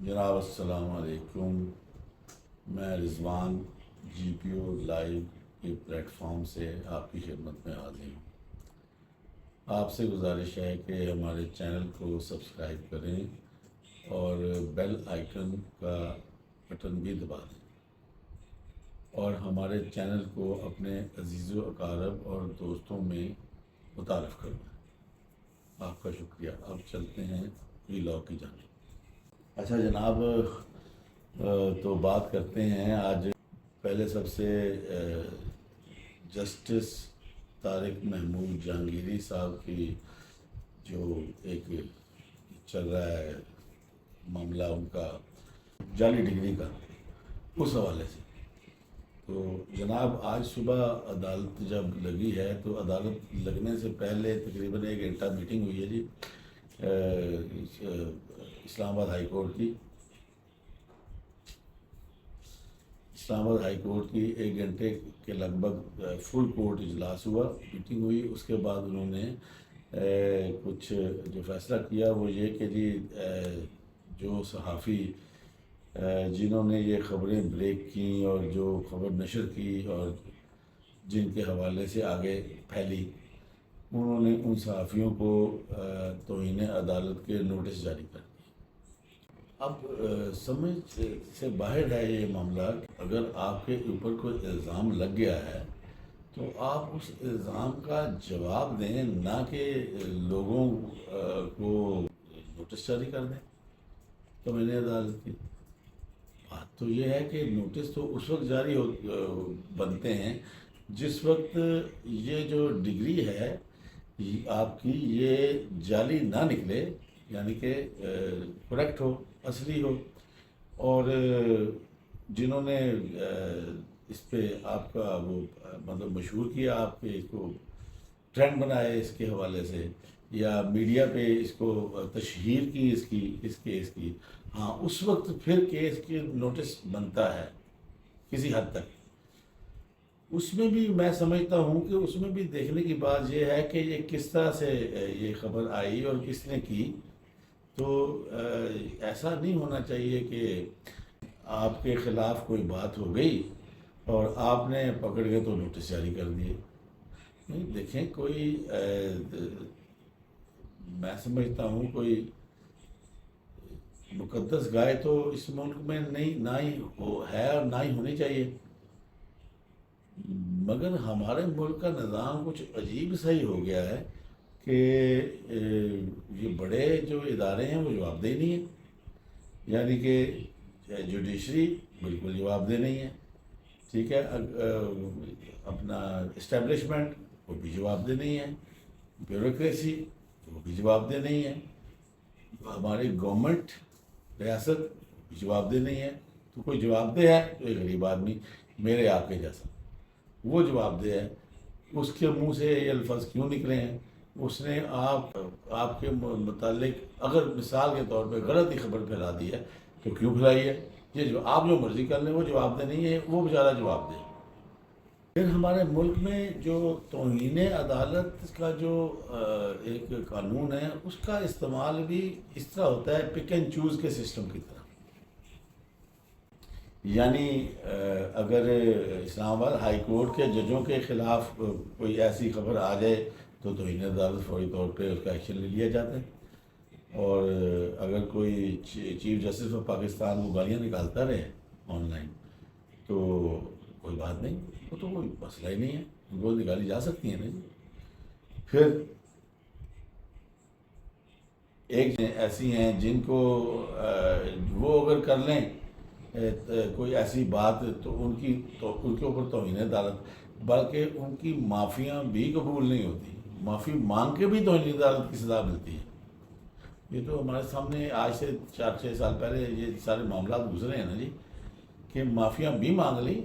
جناب السلام علیکم، میں رضوان جی پی او لائیو کے پلیٹ فارم سے آپ کی خدمت میں حاضر ہوں۔ آپ سے گزارش ہے کہ ہمارے چینل کو سبسکرائب کریں اور بیل آئیکن کا بٹن بھی دبا دیں اور ہمارے چینل کو اپنے عزیز و اقارب اور دوستوں میں متعارف کروائیں۔ آپ کا شکریہ۔ اب چلتے ہیں ویلاگ کی جانب۔ اچھا جناب، تو بات کرتے ہیں آج پہلے سب سے جسٹس طارق محمود جہانگیری صاحب کی جو ایک چل رہا ہے معاملہ ان کا جعلی ڈگری کا، اس حوالے سے۔ تو جناب آج صبح عدالت جب لگی ہے تو عدالت لگنے سے پہلے تقریباً 1 گھنٹہ میٹنگ ہوئی ہے جی اسلام آباد ہائی کورٹ کی۔ اسلام آباد ہائی کورٹ کی 1 گھنٹے کے لگ بھگ فل کورٹ اجلاس ہوا، میٹنگ ہوئی۔ اس کے بعد انہوں نے کچھ جو فیصلہ کیا وہ یہ کہ جی جو صحافی جنہوں نے یہ خبریں بریک کیں اور جو خبر نشر کی اور جن کے حوالے سے آگے پھیلی، انہوں نے ان صحافیوں کو توہین عدالت کے نوٹس جاری کر دیے۔ اب سمجھ سے باہر ہے یہ معاملہ۔ اگر آپ کے اوپر کوئی الزام لگ گیا ہے تو آپ اس الزام کا جواب دیں، نہ کہ لوگوں کو نوٹس جاری کر دیں توہین عدالت کی۔ بات تو یہ ہے کہ نوٹس تو اس وقت جاری بنتے ہیں جس وقت یہ جو ڈگری ہے آپ کی یہ جعلی نہ نکلے، یعنی کہ کریکٹ ہو، اصلی ہو، اور جنہوں نے اس پہ آپ کا وہ مطلب مشہور کیا، آپ کے اس کو ٹرینڈ بنائے اس کے حوالے سے، یا میڈیا پہ اس کو تشہیر کی اس کیس کی، ہاں اس وقت پھر کیس کے نوٹس بنتا ہے کسی حد تک۔ اس میں بھی میں سمجھتا ہوں کہ اس میں بھی دیکھنے کی بات یہ ہے کہ یہ کس طرح سے یہ خبر آئی اور کس نے کی۔ تو ایسا نہیں ہونا چاہیے کہ آپ کے خلاف کوئی بات ہو گئی اور آپ نے پکڑ کے تو نوٹس جاری کر دیے۔ نہیں، دیکھیں کوئی میں سمجھتا ہوں کوئی مقدس گائے تو اس ملک میں نہیں، نہ ہی ہے اور نہ ہی ہونی چاہیے، مگر ہمارے ملک کا نظام کچھ عجیب سا ہی ہو گیا ہے کہ یہ بڑے جو ادارے ہیں وہ جواب دہ نہیں ہیں، یعنی کہ جوڈیشری بالکل جواب دہ نہیں ہے، ٹھیک ہے، اپنا اسٹیبلشمنٹ وہ بھی جواب دہ نہیں ہے، بیوروکریسی وہ بھی جواب دہ نہیں ہے، ہماری گورنمنٹ ریاست بھی جواب دہ نہیں ہے۔ تو کوئی جواب دہ ہے تو ایک غریب آدمی میرے آپ کے جیسا وہ جواب دہ ہے۔ اس کے منہ سے یہ الفاظ کیوں نکلے ہیں؟ اس نے آپ کے متعلق اگر مثال کے طور پہ غلط ہی خبر پھیلا دی ہے تو کیوں پھیلائی ہے؟ یہ جو آپ جو مرضی کر لیں وہ جواب دہ نہیں ہے، وہ بیچارہ جواب دے۔ پھر ہمارے ملک میں جو توہین عدالت کا جو ایک قانون ہے اس کا استعمال بھی اس طرح ہوتا ہے پک اینڈ چوز کے سسٹم کی طرح۔ یعنی اگر اسلام آباد ہائی کورٹ کے ججوں کے خلاف کوئی ایسی خبر آ جائے تو توہین عدالت فوری طور پہ اس کا ایکشن لے لیا جاتا ہے، اور اگر کوئی چیف جسٹس آف پاکستان وہ گالیاں نکالتا رہے آن لائن تو کوئی بات نہیں، وہ تو کوئی مسئلہ ہی نہیں ہے، ان کو نکالی جا سکتی ہیں نا جی۔ پھر ایک ایسی ہیں جن کو وہ اگر کر لیں کوئی ایسی بات تو ان کے اوپر توہین عدالت، بلکہ ان کی معافیاں بھی قبول نہیں ہوتی، معافی مانگ کے بھی توہین عدالت کی سزا ملتی ہے۔ یہ تو ہمارے سامنے آج سے 4-6 سال پہلے یہ سارے معاملات گزرے ہیں نا جی، کہ معافیاں بھی مانگ لی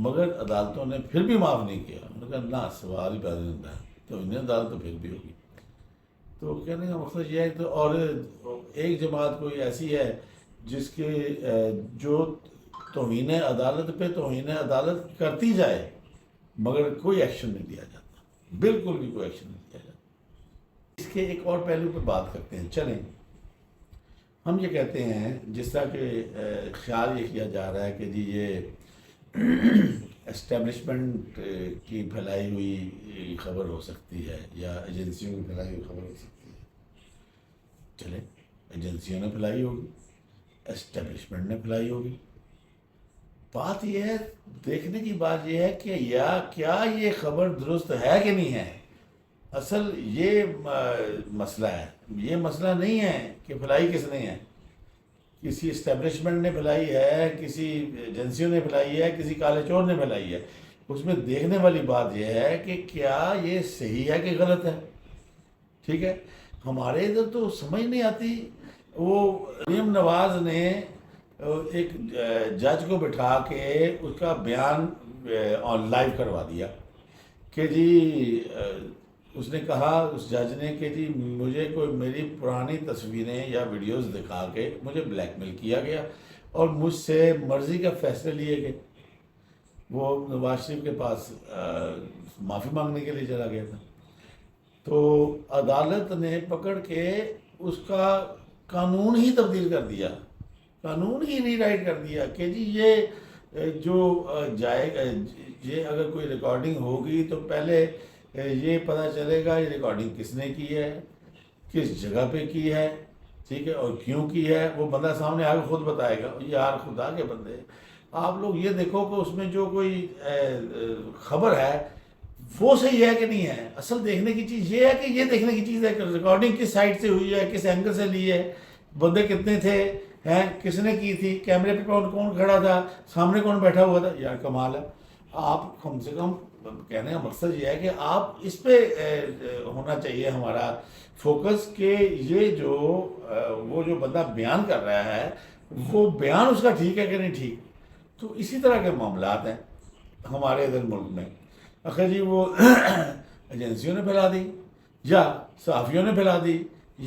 مگر عدالتوں نے پھر بھی معاف نہیں کیا، انہوں نے کہا نہ سوال ہی پیدا نہیں ہوتا ہے، توہین عدالت تو پھر بھی ہوگی۔ تو کہنے کا مقصد یہ ہے کہ اور ایک جماعت کوئی ایسی ہے جس کے جو توہین عدالت پہ توہین عدالت کرتی جائے مگر کوئی ایکشن نہیں لیا جاتا، بالکل بھی کوئی ایکشن نہیں لیا جاتا۔ اس کے ایک اور پہلو پہ بات کرتے ہیں۔ چلیں، ہم یہ کہتے ہیں جس طرح کہ خیال یہ کیا جا رہا ہے کہ جی یہ اسٹیبلشمنٹ کی پھیلائی ہوئی خبر ہو سکتی ہے یا ایجنسیوں کی پھیلائی ہوئی خبر ہو سکتی ہے. چلے ایجنسیوں نے پھیلائی ہوگی, اسٹیبلشمنٹ نے پھیلائی ہوگی. بات یہ ہے, دیکھنے کی بات یہ ہے کہ کیا یہ خبر درست ہے کہ نہیں ہے. اصل یہ مسئلہ ہے. یہ مسئلہ نہیں ہے کہ پھیلائی کس نے ہے, کسی اسٹیبلشمنٹ نے پھیلائی ہے, کسی ایجنسیوں نے پھیلائی ہے, کسی کالے چور نے پھیلائی ہے. اس میں دیکھنے والی بات یہ ہے کہ کیا یہ صحیح ہے کہ غلط ہے. ٹھیک ہے, ہمارے ادھر تو سمجھ نہیں آتی. وہ مریم نواز نے ایک جج کو بٹھا کے اس کا بیان آن لائیو کروا دیا کہ جی اس نے کہا, اس جج نے, کہ جی مجھے کوئی میری پرانی تصویریں یا ویڈیوز دکھا کے مجھے بلیک میل کیا گیا اور مجھ سے مرضی کا فیصلے لیے گئے. وہ نواز شریف کے پاس معافی مانگنے کے لیے چلا گیا تھا. تو عدالت نے پکڑ کے اس کا قانون ہی تبدیل کر دیا, قانون ہی ری رائٹ کر دیا کہ جی یہ جو جائے گا, یہ اگر کوئی ریکارڈنگ ہوگی تو پہلے یہ پتہ چلے گا یہ ریکارڈنگ کس نے کی ہے, کس جگہ پہ کی ہے, ٹھیک ہے, اور کیوں کی ہے. وہ بندہ سامنے آ کے خود بتائے گا. یار خدا کے بندے, آپ لوگ یہ دیکھو کہ اس میں جو کوئی خبر ہے وہ صحیح ہے کہ نہیں ہے. اصل دیکھنے کی چیز یہ ہے کہ یہ دیکھنے کی چیز ہے کہ ریکارڈنگ کس سائٹ سے ہوئی ہے, کس اینگل سے لی ہے, بندے کتنے تھے, ہیں کس نے کی تھی, کیمرے پہ کون کھڑا تھا, سامنے کون بیٹھا ہوا تھا. یار کمال ہے. آپ کم سے کم کہنے کا مقصد یہ ہے کہ آپ اس پہ ہونا چاہیے ہمارا فوکس کہ یہ جو وہ جو بندہ بیان کر رہا ہے وہ بیان اس کا ٹھیک ہے کہ نہیں ٹھیک. تو اسی طرح کے معاملات ہیں ہمارے ادھر ملک میں. آخر جی وہ ایجنسیوں نے پھیلا دی یا صحافیوں نے پھیلا دی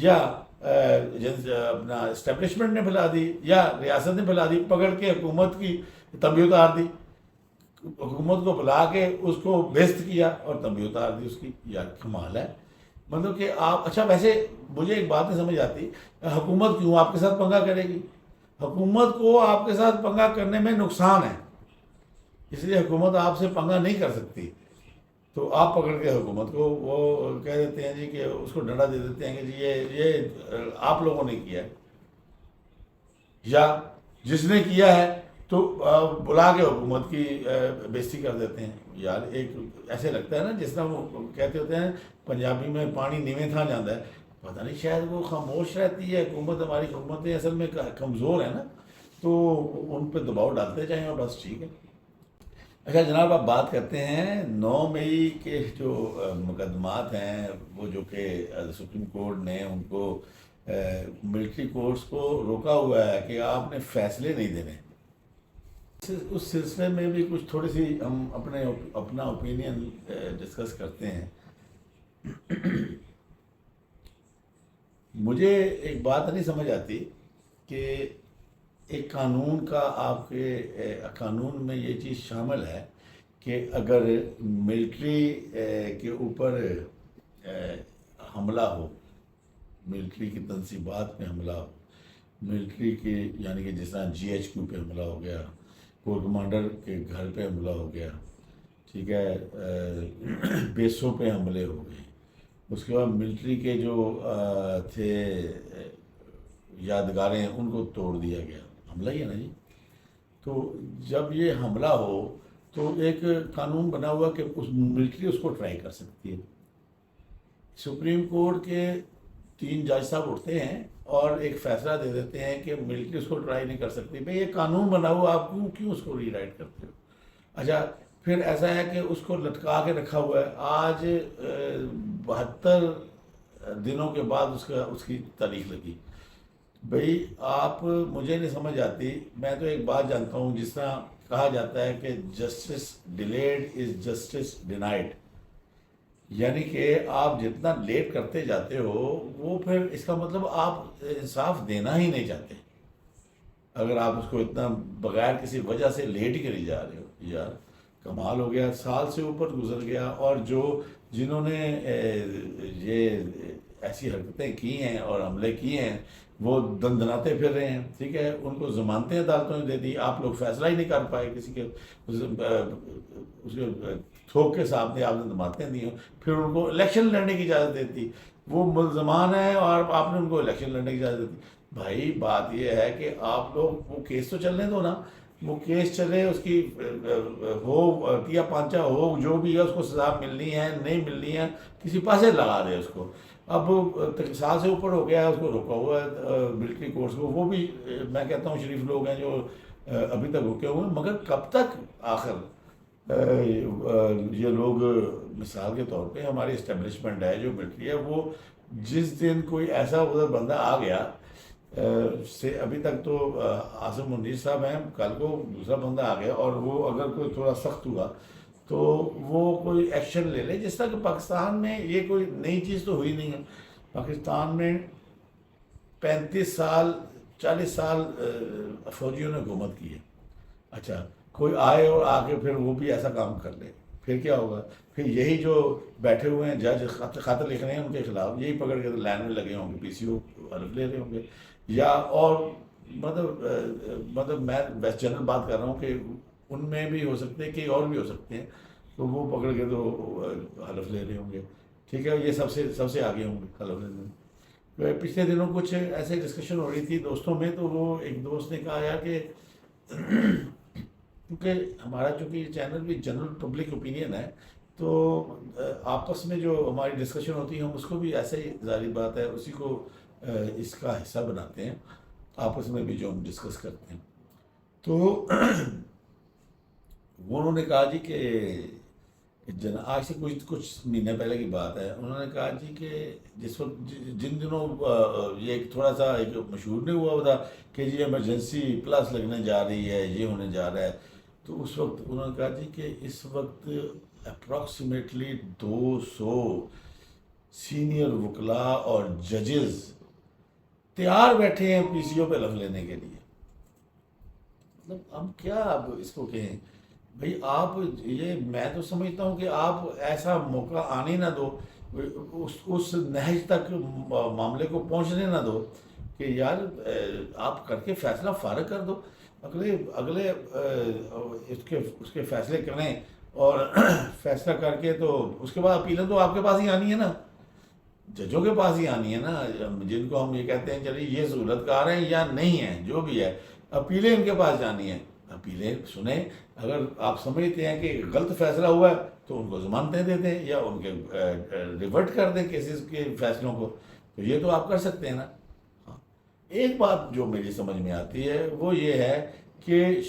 یا اپنا اسٹیبلشمنٹ نے پھیلا دی یا ریاست نے پھیلا دی, پکڑ کے حکومت کی تنبیہ اتار دی, حکومت کو بلا کے اس کو بیست کیا اور تنبیہ اتار دی اس کی. یار کمال ہے. مطلب کہ آپ, اچھا ویسے مجھے ایک بات نہیں سمجھ آتی, حکومت کیوں آپ کے ساتھ پنگا کرے گی؟ حکومت کو آپ کے ساتھ پنگا کرنے میں نقصان ہے, اس لیے حکومت آپ سے پنگا نہیں کر سکتی. تو آپ پکڑ کے حکومت کو وہ کہہ دیتے ہیں جی کہ اس کو ڈنڈا دے دیتے ہیں کہ جی یہ آپ لوگوں نے کیا ہے, یا جس نے کیا ہے تو بلا کے حکومت کی بےزتی کر دیتے ہیں. یار ایک ایسے لگتا ہے نا جس طرح وہ کہتے ہوتے ہیں پنجابی میں پانی نیویں تھاں جاتا ہے. پتہ نہیں شاید وہ خاموش رہتی ہے حکومت. ہماری حکومتیں اصل میں کمزور ہیں نا, تو ان پہ دباؤ ڈالتے جائیں اور بس ٹھیک ہے. اچھا جناب, آپ بات کرتے ہیں 9 مئی کے جو مقدمات ہیں وہ جو کہ سپریم کورٹ نے ان کو ملٹری کورٹس کو روکا ہوا ہے کہ آپ نے فیصلے نہیں دینے. اس سلسلے میں بھی کچھ تھوڑی سی ہم اپنا اوپینین ڈسکس کرتے ہیں. مجھے ایک بات نہیں سمجھ آتی کہ ایک قانون کا آپ کے قانون میں یہ چیز شامل ہے کہ اگر ملٹری کے اوپر حملہ ہو, ملٹری کی تنصیبات پہ حملہ ہو, ملٹری کے یعنی کہ جس طرح جی ایچ کیو پہ حملہ ہو گیا, کور کمانڈر کے گھر پہ حملہ ہو گیا, ٹھیک ہے, بیسوں پہ حملے ہو گئے, اس کے بعد ملٹری کے جو تھے یادگاریں ان کو توڑ دیا گیا. حملہ ہی ہے نا جی. تو جب یہ حملہ ہو تو ایک قانون بنا ہوا کہ اس ملٹری اس کو ٹرائی کر سکتی ہے. سپریم کورٹ کے 3 جج صاحب اٹھتے ہیں اور ایک فیصلہ دے دیتے ہیں کہ ملٹری اس کو ٹرائی نہیں کر سکتی. بھئی یہ قانون بنا ہوا, آپ کیوں اس کو ری رائٹ کرتے ہو؟ اچھا پھر ایسا ہے کہ اس کو لٹکا کے رکھا ہوا ہے. آج 72 دنوں کے بعد اس کی تاریخ لگی. بھئی آپ, مجھے نہیں سمجھ آتی. میں تو ایک بات جانتا ہوں, جس طرح کہا جاتا ہے کہ justice delayed is justice denied, یعنی کہ آپ جتنا لیٹ کرتے جاتے ہو وہ پھر اس کا مطلب آپ انصاف دینا ہی نہیں چاہتے. اگر آپ اس کو اتنا بغیر کسی وجہ سے لیٹ ہی کری جا رہے ہو. یار کمال ہو گیا. سال سے اوپر گزر گیا اور جنہوں نے یہ ایسی حرکتیں کی ہیں اور حملے کیے ہیں وہ دندناتے پھر رہے ہیں، ٹھیک ہے، ان کو ضمانتیں عدالتوں نے دے دی، آپ لوگ فیصلہ ہی نہیں کر پائے کسی کے اس کے تھوک کے سامنے آپ نے ضمانتیں دی ہوں، پھر ان کو الیکشن لڑنے کی اجازت دیتی، وہ ملزمان ہیں اور آپ نے ان کو الیکشن لڑنے کی اجازت دیتی۔ بھائی بات یہ ہے کہ آپ لوگ وہ کیس تو چلنے دو نا، وہ کیس چلے، اس کی ہو ٹیا پانچا ہو، جو بھی ہے اس کو سزا ملنی ہے نہیں ملنی ہے، کسی پاسے لگا دے اس کو۔ اب سال سے اوپر ہو گیا ہے، اس کو روکا ہوا ہے ملٹری کورٹس کو، وہ بھی میں کہتا ہوں شریف لوگ ہیں جو ابھی تک روکے ہوئے ہیں، مگر کب تک آخر یہ لوگ، مثال کے طور پہ ہماری اسٹیبلشمنٹ ہے جو ملٹری ہے، وہ جس دن کوئی ایسا ادھر بندہ آ گیا سے ابھی تک تو عاصم منیر صاحب ہیں، کل کو دوسرا بندہ آ گیا اور وہ اگر کوئی تھوڑا سخت ہوا تو وہ کوئی ایکشن لے لے، جس طرح کہ پاکستان میں یہ کوئی نئی چیز تو ہوئی نہیں ہے۔ پاکستان میں 35 سال 40 سال فوجیوں نے حکومت کی ہے، اچھا کوئی آئے اور آ کے پھر وہ بھی ایسا کام کر لے، پھر کیا ہوگا؟ پھر یہی جو بیٹھے ہوئے ہیں جج خط لکھ رہے ہیں ان کے خلاف، یہی پکڑ کے لائن میں لگے ہوں گے، پی سی او حلف لے رہے ہوں گے، یا اور مطلب میں ویسٹ جنرل بات کر رہا ہوں کہ ان میں بھی ہو سکتے ہیں، کئی اور بھی ہو سکتے ہیں، تو وہ پکڑ کے تو حلف لے رہے ہوں گے، ٹھیک ہے، یہ سب سے آگے ہوں گے حلف لینے میں۔ پچھلے دنوں کچھ ایسے ڈسکشن ہو رہی تھی دوستوں میں، تو وہ ایک دوست نے کہا یار کہ کیونکہ ہمارا چونکہ یہ چینل بھی جنرل پبلک اوپینین ہے، تو آپس میں جو ہماری ڈسکشن ہوتی ہے ہم اس کو بھی ایسے ہی، ظاہری بات ہے اسی کو اس کا حصہ بناتے ہیں، آپس میں بھی جو ہم ڈسکس کرتے ہیں۔ تو وہ انہوں نے کہا جی کہ آج سے کچھ مہینے پہلے کی بات ہے، انہوں نے کہا جی کہ جس وقت جن دنوں یہ ایک تھوڑا سا ایک مشہور نہیں ہوا تھا کہ جی ایمرجنسی پلس لگنے جا رہی ہے، یہ ہونے جا رہا ہے، تو اس وقت انہوں نے کہا جی کہ اس وقت اپروکسیمیٹلی 200 سینئر وکلاء اور ججز تیار بیٹھے ہیں پی سی او پہ حلف لینے کے لیے۔ مطلب ہم کیا اب اس کو کہیں بھئی، آپ یہ میں تو سمجھتا ہوں کہ آپ ایسا موقع آنے نہ دو، اس نہج تک معاملے کو پہنچنے نہ دو کہ یار آپ کر کے فیصلہ فارغ کر دو، اگلے اس کے فیصلے کریں اور فیصلہ کر کے تو اس کے بعد اپیلیں تو آپ کے پاس ہی آنی ہے نا، ججوں کے پاس ہی آنی ہے نا، جن کو ہم یہ کہتے ہیں چلیے یہ سہولت کار ہیں یا نہیں ہیں، جو بھی ہے اپیلیں ان کے پاس جانی ہیں، اپیلیں سنیں، اگر آپ سمجھتے ہیں کہ غلط فیصلہ ہوا ہے تو ان کو ضمانتیں دے دیں یا ان کے ریورٹ کر دیں کیسز کے فیصلوں کو، تو یہ تو آپ کر سکتے ہیں نا۔ ہاں، ایک بات جو میری سمجھ میں آتی ہے وہ یہ ہے کہ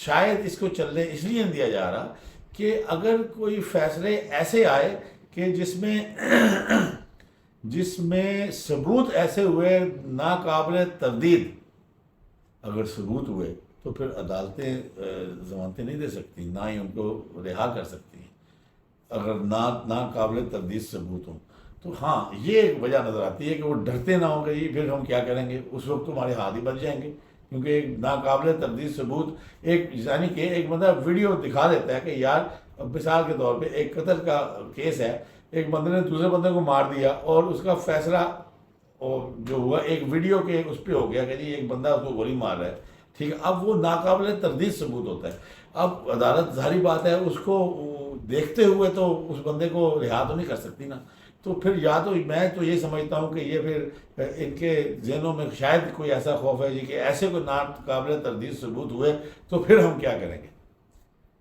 شاید اس کو چلنے اس لیے نہیں دیا جا رہا کہ اگر کوئی فیصلے ایسے آئے کہ جس میں ثبوت ایسے ہوئے ناقابل تردید، اگر ثبوت ہوئے تو پھر عدالتیں ضمانتیں نہیں دے سکتی، نہ ہی ان کو رہا کر سکتی ہیں اگر ناقابل تردید ثبوت ہوں۔ تو ہاں یہ ایک وجہ نظر آتی ہے کہ وہ ڈرتے نہ ہوں گے جی پھر ہم کیا کریں گے، اس وقت تمہارے ہاتھ ہی بچ جائیں گے، کیونکہ ایک ناقابل تردید ثبوت یعنی کہ ایک بندہ ویڈیو دکھا دیتا ہے کہ یار مثال کے طور پہ ایک قتل کا کیس ہے، ایک بندے نے دوسرے بندے کو مار دیا اور اس کا فیصلہ اور جو ہوا ایک ویڈیو کے اس پہ ہو گیا کہ جی ایک بندہ اس کو گولی مار رہا ہے، ٹھیک ہے، اب وہ ناقابل تردید ثبوت ہوتا ہے، اب عدالت ظاہری بات ہے اس کو دیکھتے ہوئے تو اس بندے کو رہا تو نہیں کر سکتی نا، تو پھر یا تو میں تو یہ سمجھتا ہوں کہ یہ پھر ان کے ذہنوں میں شاید کوئی ایسا خوف ہے جی کہ ایسے کوئی ناقابل تردید ثبوت ہوئے تو پھر ہم کیا کریں گے،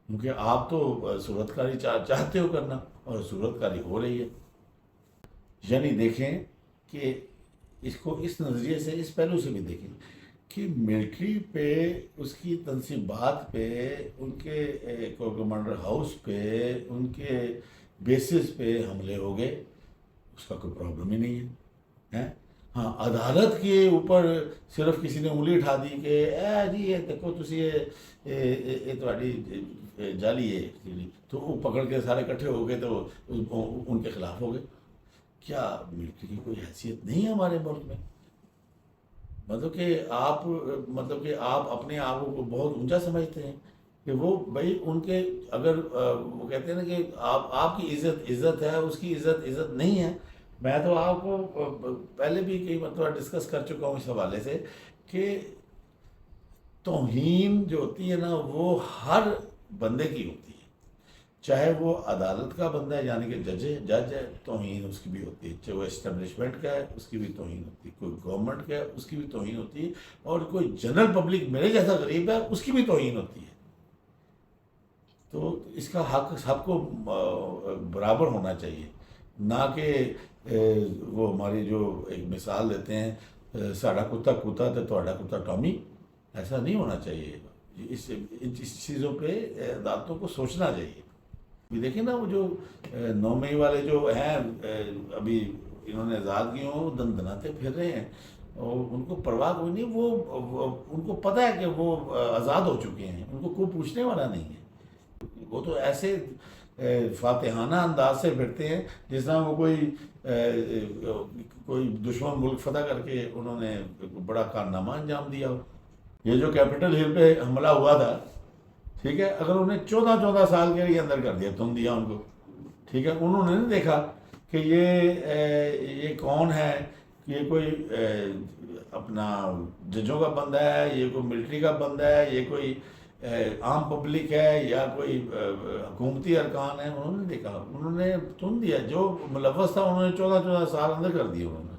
کیونکہ آپ تو صورت کاری چاہتے ہو کرنا اور صورت کاری ہو رہی ہے۔ یعنی دیکھیں کہ اس کو اس نظریے سے، اس پہلو سے بھی دیکھیں کہ ملٹری پہ، اس کی تنصیبات پہ، ان کے کمانڈر ہاؤس پہ، ان کے بیسز پہ حملے ہو گئے، اس کا کوئی پرابلم ہی نہیں ہے۔ ہاں، عدالت کے اوپر صرف کسی نے انگلی اٹھا دی کہ اے جی یہ دیکھو تسی یہ تہاڈی جعلی ہے، تو وہ پکڑ کے سارے اکٹھے ہو گئے تو ان کے خلاف ہو گئے۔ کیا ملٹری کی کوئی حیثیت نہیں ہے ہمارے ملک میں؟ مطلب کہ آپ اپنے آپ کو بہت اونچا سمجھتے ہیں کہ وہ بھائی ان کے اگر وہ کہتے ہیں نا کہ آپ کی عزت ہے، اس کی عزت نہیں ہے، میں تو آپ کو پہلے بھی کئی مرتبہ ڈسکس کر چکا ہوں اس حوالے سے کہ توہین جو ہوتی ہے نا وہ ہر بندے کی ہوتی ہے، چاہے وہ عدالت کا بندہ ہے یعنی کہ جج ہے، توہین اس کی بھی ہوتی ہے، چاہے وہ اسٹیبلشمنٹ کا ہے اس کی بھی توہین ہوتی ہے، کوئی گورنمنٹ کا ہے اس کی بھی توہین ہوتی ہے، اور کوئی جنرل پبلک میرے جیسا غریب ہے اس کی بھی توہین ہوتی ہے۔ تو اس کا حق سب کو برابر ہونا چاہیے، نہ کہ وہ ہماری جو ایک مثال دیتے ہیں ساڑا کتا کتا تو تہاڈا کتا ٹامی، ایسا نہیں ہونا چاہیے۔ اس چیزوں پہ عدالتوں کو سوچنا چاہیے۔ بھی دیکھیں نا وہ جو 9 مئی والے جو ہیں ابھی انہوں نے آزاد کیے ہوں، وہ دندناتے پھر رہے ہیں اور ان کو پرواہ کوئی نہیں، وہ ان کو پتہ ہے کہ وہ آزاد ہو چکے ہیں، ان کو کوئی پوچھنے والا نہیں ہے۔ وہ تو ایسے فاتحانہ انداز سے پھرتے ہیں جس طرح وہ کوئی دشمن ملک فتح کر کے انہوں نے بڑا کارنامہ انجام دیا ہو۔ یہ جو کیپٹل ہل پہ حملہ ہوا تھا، ٹھیک ہے، اگر انہیں 14 سال کے لیے اندر کر دیا، تم دیا ان کو، ٹھیک ہے، انہوں نے نہیں دیکھا کہ یہ کون ہے، یہ کوئی اپنا ججوں کا بندہ ہے، یہ کوئی ملٹری کا بندہ ہے، یہ کوئی عام پبلک ہے یا کوئی حکومتی ارکان ہے، انہوں نے دیکھا، انہوں نے تم دیا، جو ملوث تھا انہوں نے 14 سال اندر کر دیے انہوں نے۔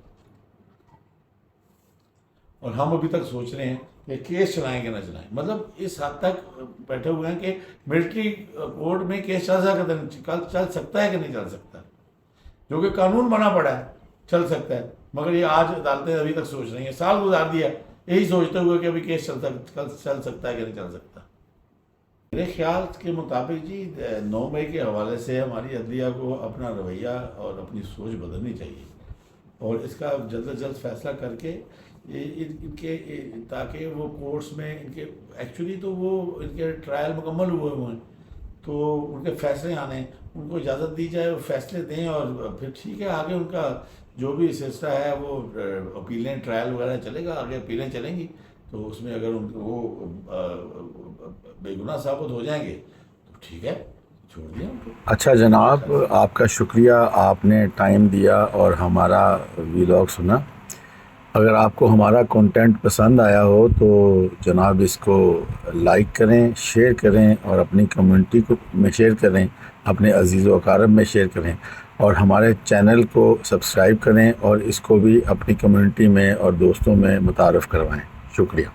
اور ہم ابھی تک سوچ رہے ہیں کہ کیس چلائیں کہ نہ چلائیں، مطلب اس حد تک بیٹھے ہوئے ہیں کہ ملٹری کورٹ میں کیس چل سکتا ہے کہ نہیں چل سکتا، جو کہ قانون بنا پڑا ہے، چل سکتا ہے، مگر یہ آج عدالتیں ابھی تک سوچ رہی ہیں، سال گزار دیا یہی سوچتے ہوئے کہ ابھی کیس چل سکتا ہے کہ نہیں چل سکتا۔ میرے خیال کے مطابق جی 9 مئی کے حوالے سے ہماری عدلیہ کو اپنا رویہ اور اپنی سوچ بدلنی چاہیے، اور اس کا جلد از جلد فیصلہ کر کے ان کے تاکہ وہ کورٹس میں ان کے ایکچولی تو وہ ان کے ٹرائل مکمل ہوئے ہیں تو ان کے فیصلے آنے، ان کو اجازت دی جائے، وہ فیصلے دیں، اور پھر ٹھیک ہے آگے ان کا جو بھی سلسلہ ہے وہ اپیلیں ٹرائل وغیرہ چلے گا، آگے اپیلیں چلیں گی، تو اس میں اگر وہ بے گناہ ثابت ہو جائیں گے تو ٹھیک ہے، چھوڑ دیا ان کو۔ اچھا جناب، آپ کا شکریہ، آپ نے ٹائم دیا اور ہمارا ویلاگ سنا۔ اگر آپ کو ہمارا کنٹینٹ پسند آیا ہو تو جناب اس کو لائک کریں، شیئر کریں، اور اپنی کمیونٹی میں شیئر کریں، اپنے عزیز و اقارب میں شیئر کریں، اور ہمارے چینل کو سبسکرائب کریں، اور اس کو بھی اپنی کمیونٹی میں اور دوستوں میں متعارف کروائیں۔ شکریہ۔